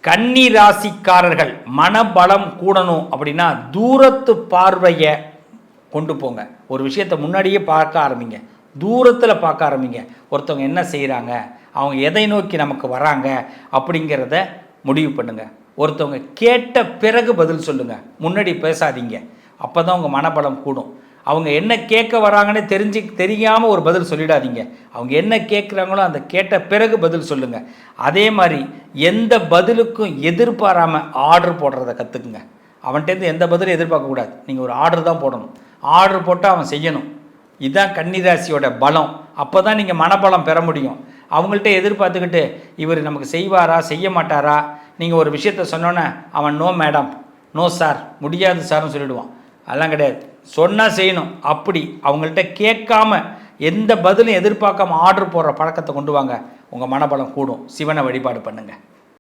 கன்னி ராசிக்காரர்கள் மனபலம் கூடணும் அப்படின்னா தூரத்து பார்வையை கொண்டு போங்க. ஒரு விஷயத்தை முன்னாடியே பார்க்க ஆரம்பிங்க, தூரத்தில் பார்க்க ஆரம்பிங்க. ஒருத்தவங்க என்ன செய்கிறாங்க, அவங்க எதை நோக்கி நமக்கு வராங்க அப்படிங்கிறத முடிவு பண்ணுங்கள். ஒருத்தவங்க கேட்ட பிறகு பதில் சொல்லுங்கள், முன்னாடி பேசாதீங்க. அப்போ தான் உங்கள் மனபலம் கூடும். அவங்க என்ன கேட்க வராங்கன்னு தெரியாமல் ஒரு பதில் சொல்லிடாதீங்க. அவங்க என்ன கேட்குறாங்களோ அந்த கேட்ட பிறகு பதில் சொல்லுங்கள். அதே மாதிரி எந்த பதிலுக்கும் எதிர்பாராமல் ஆர்டர் போடுறத கற்றுக்குங்க. அவன்கிட்டேருந்து எந்த பதிலும் எதிர்பார்க்கக்கூடாது. நீங்கள் ஒரு ஆர்டர் தான் போடணும். ஆர்டர் போட்டால் அவன் செய்யணும். இதுதான் கன்னிராசியோட பலம். அப்போ தான் நீங்கள் மனபலம் பெற முடியும். அவங்கள்ட்ட எதிர்பார்த்துக்கிட்டு இவர் நமக்கு செய்வாரா செய்ய மாட்டாரா, நீங்கள் ஒரு விஷயத்த சொன்னோன்னே அவன் நோ மேடம், நோ சார், முடியாது சார்னு சொல்லிவிடுவான். அதெல்லாம் கிடையாது, சொன்னால் செய்யணும். அப்படி அவங்கள்ட்ட கேட்காம எந்த பதிலும் எதிர்பார்க்காம ஆர்டர் போடுற பழக்கத்தை கொண்டு வாங்க. உங்கள் மனபலம் கூடும். சிவனை வழிபாடு பண்ணுங்கள்.